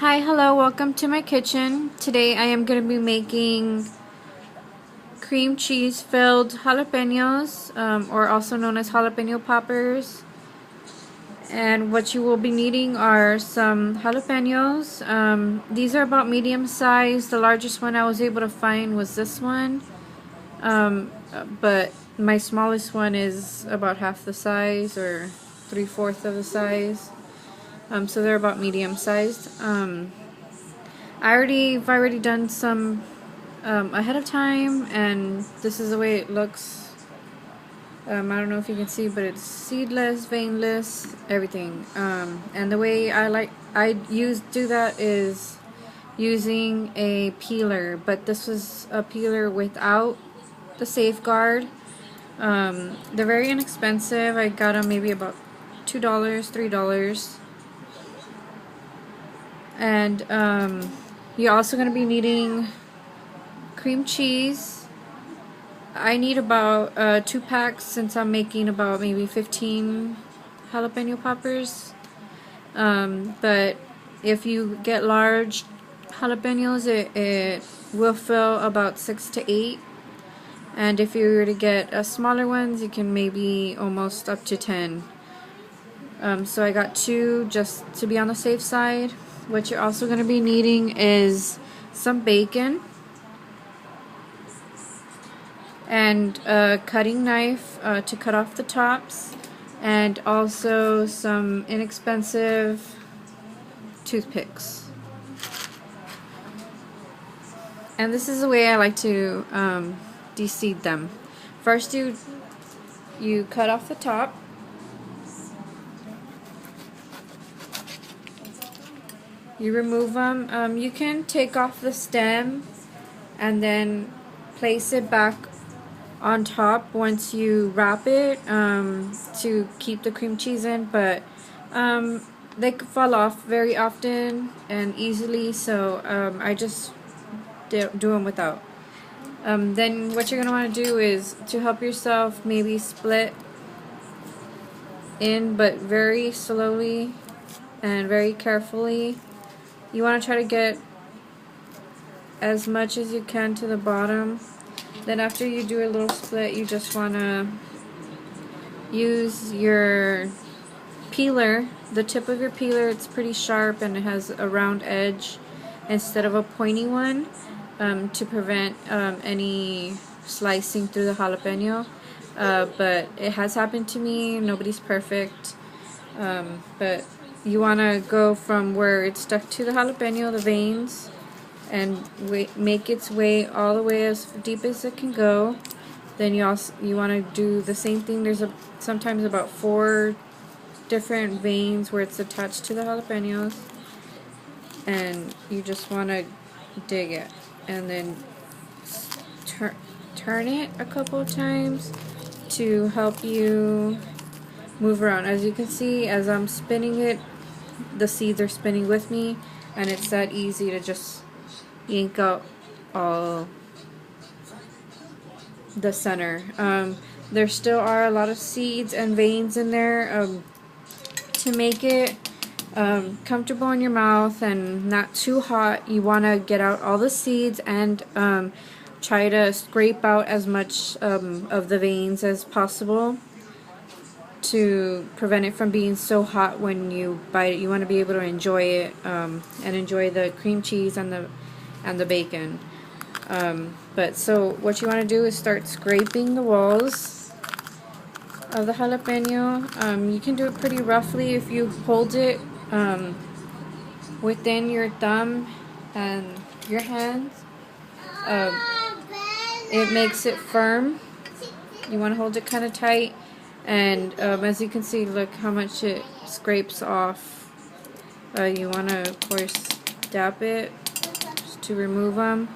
Hi, hello, welcome to my kitchen. Today I am going to be making cream cheese filled jalapenos, or also known as jalapeno poppers. And what you will be needing are some jalapenos. These are about medium size. The largest one I was able to find was this one. But my smallest one is about half the size, or 3/4 of the size. So they're about medium sized. I've already done some ahead of time, and this is the way it looks. I don't know if you can see, but it's seedless, veinless, everything. And the way do that is using a peeler, but this was a peeler without the safeguard. They're very inexpensive. I got them maybe about $2, $3. And you're also going to be needing cream cheese. I need about 2 packs since I'm making about maybe 15 jalapeno poppers. But if you get large jalapenos, it will fill about 6 to 8. And if you were to get smaller ones, you can maybe almost up to 10. So I got 2 just to be on the safe side. What you're also going to be needing is some bacon and a cutting knife to cut off the tops, and also some inexpensive toothpicks. And this is the way I like to de-seed them. First you cut off the top. You remove them. You can take off the stem and then place it back on top once you wrap it to keep the cream cheese in, but they could fall off very often and easily, so I just do them without. Then what you're going to want to do is to help yourself maybe split in, but very slowly and very carefully. You want to try to get as much as you can to the bottom. Then after you do a little split, you just want to use your peeler, the tip of your peeler. It's pretty sharp and it has a round edge instead of a pointy one, to prevent any slicing through the jalapeno. But it has happened to me. Nobody's perfect. But you want to go from where it's stuck to the jalapeno, the veins, and make its way all the way as deep as it can go. Then you want to do the same thing. There's sometimes about 4 different veins where it's attached to the jalapenos, and you just want to dig it and then turn it a couple of times to help you move around. As you can see, as I'm spinning it, the seeds are spinning with me, and it's that easy to just yank out all the center. There still are a lot of seeds and veins in there. To make it comfortable in your mouth and not too hot, you want to get out all the seeds and try to scrape out as much of the veins as possible to prevent it from being so hot when you bite it. You want to be able to enjoy it and enjoy the cream cheese and the bacon. But so what you want to do is start scraping the walls of the jalapeno. You can do it pretty roughly if you hold it within your thumb and your hands. It makes it firm. You want to hold it kind of tight, and as you can see, look how much it scrapes off. You want to, of course, dab it just to remove them.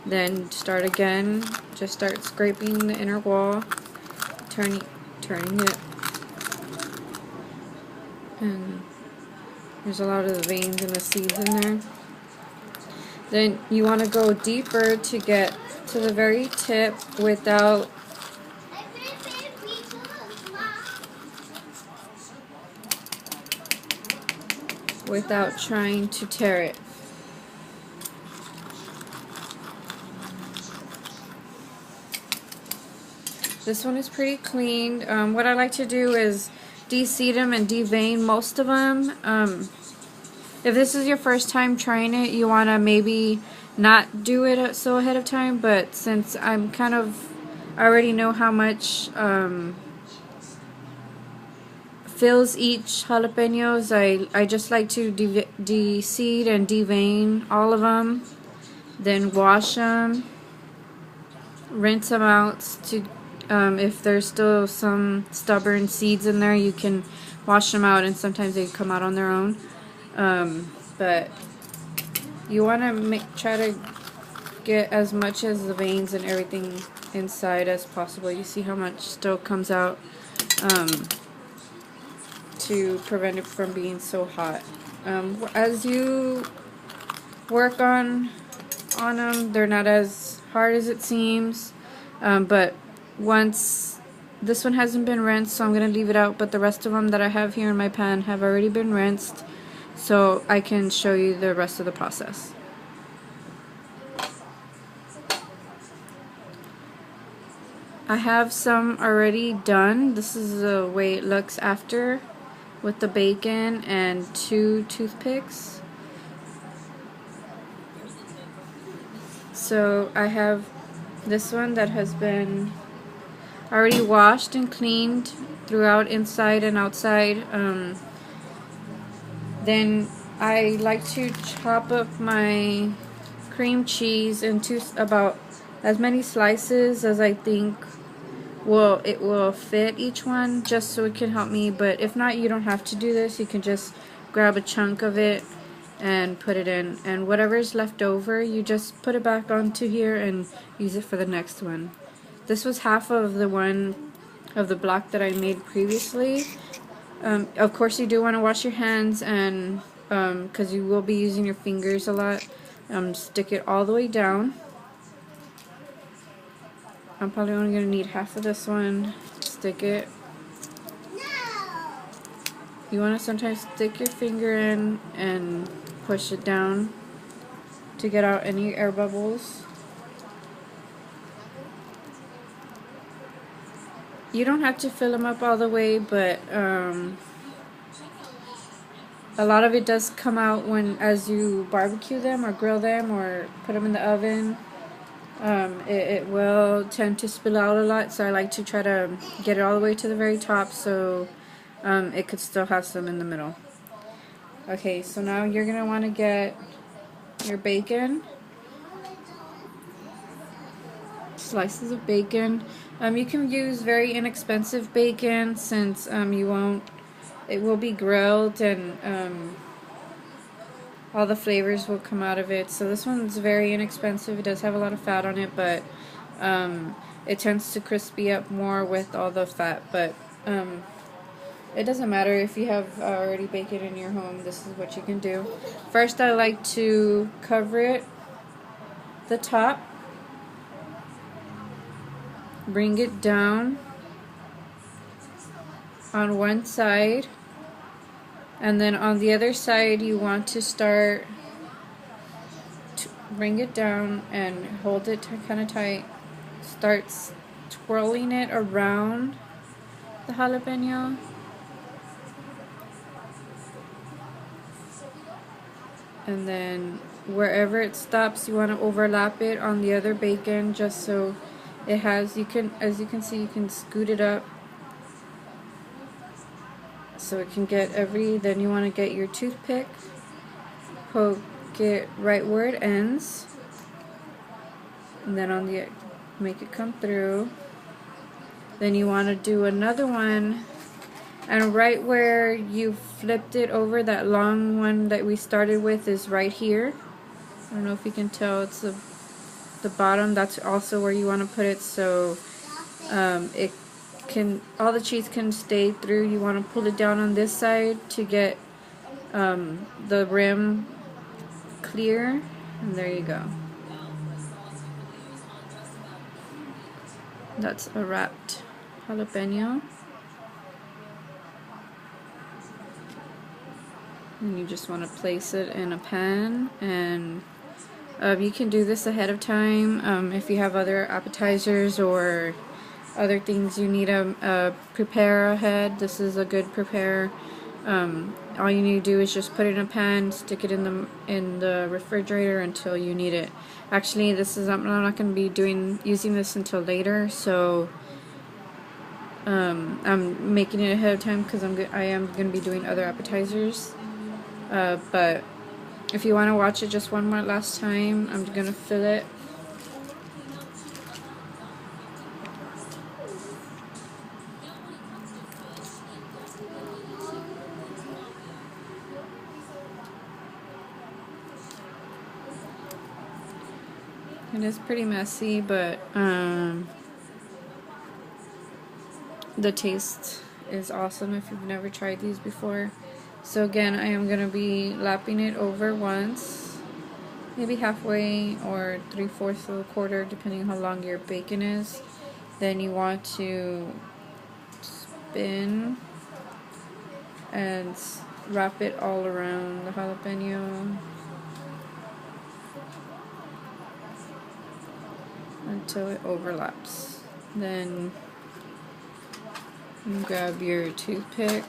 Then start again. Just start scraping the inner wall, turning it, and there's a lot of the veins and the seeds in there. Then you want to go deeper to get to the very tip without trying to tear it. This one is pretty clean. What I like to do is de-seed them and de-vein most of them. If this is your first time trying it, you want to maybe not do it so ahead of time, but since I'm kind of, I already know how much fills each jalapenos, I just like to de-seed and de-vein all of them, then wash them, rinse them out to if there's still some stubborn seeds in there, you can wash them out, and sometimes they come out on their own. But you want to try to get as much as the veins and everything inside as possible. You see how much still comes out, to prevent it from being so hot. As you work on them, they're not as hard as it seems, but once this one hasn't been rinsed, so I'm going to leave it out, but the rest of them that I have here in my pan have already been rinsed, so I can show you the rest of the process. I have some already done. This is the way it looks after, with the bacon and 2 toothpicks. So I have this one that has been already washed and cleaned throughout, inside and outside. Then I like to chop up my cream cheese into about as many slices as I think it will fit each one, just so it can help me. But if not, you don't have to do this. You can just grab a chunk of it and put it in, and whatever is left over, you just put it back onto here and use it for the next one. This was half of the one of the block that I made previously. Of course, you do want to wash your hands, and because you will be using your fingers a lot. Stick it all the way down. I'm probably only going to need half of this one. Stick it. You want to sometimes stick your finger in and push it down to get out any air bubbles. You don't have to fill them up all the way, but a lot of it does come out as you barbecue them or grill them or put them in the oven. It will tend to spill out a lot, so I like to try to get it all the way to the very top, so it could still have some in the middle. Okay, so now you're going to want to get your bacon, slices of bacon. You can use very inexpensive bacon, since it will be grilled, and all the flavors will come out of it. So this one's very inexpensive. It does have a lot of fat on it, but it tends to crispy up more with all the fat. But it doesn't matter if you have already bacon in your home. This is what you can do. First, I like to cover it, the top, bring it down on one side, and then on the other side you want to start to bring it down and hold it kind of tight. Start twirling it around the jalapeno. And then wherever it stops, you want to overlap it on the other bacon, just so it has, as you can see, you can scoot it up so it can get then you want to get your toothpick, poke it right where it ends, and then make it come through. Then you want to do another one, and right where you flipped it over, that long one that we started with is right here. I don't know if you can tell, it's the bottom. That's also where you want to put it, so all the cheese can stay through. You want to pull it down on this side to get the rim clear, and there you go. That's a wrapped jalapeno. And you just want to place it in a pan, and you can do this ahead of time if you have other appetizers or other things you need to prepare ahead, this is a good prepare. All you need to do is just put it in a pan, stick it in the refrigerator until you need it. Actually, I'm not going to be using this until later, so I'm making it ahead of time because I am going to be doing other appetizers. But if you want to watch it just one more last time, I'm going to fill it. It is pretty messy, but the taste is awesome if you've never tried these before. So again, I am going to be lapping it over once, maybe halfway or 3/4 of a quarter, depending how long your bacon is. Then you want to spin and wrap it all around the jalapeno until it overlaps. Then you grab your toothpick,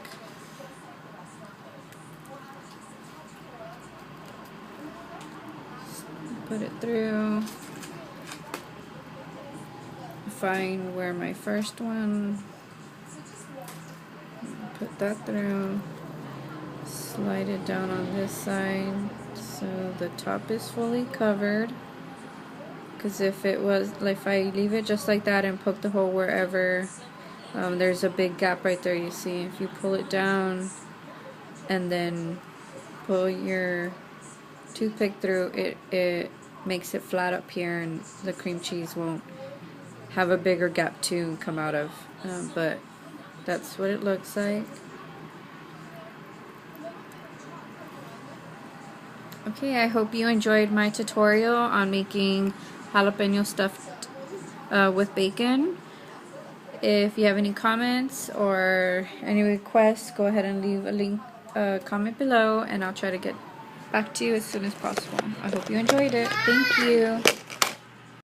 put it through, find where my first one, put that through, slide it down on this side so the top is fully covered. Because if I leave it just like that and poke the hole wherever, there's a big gap right there, you see. If you pull it down and then pull your toothpick through, it makes it flat up here and the cream cheese won't have a bigger gap to come out of. But that's what it looks like. Okay, I hope you enjoyed my tutorial on making jalapeno stuffed with bacon. If you have any comments or any requests, go ahead and leave a comment below, and I'll try to get back to you as soon as possible. I hope you enjoyed it. Thank you.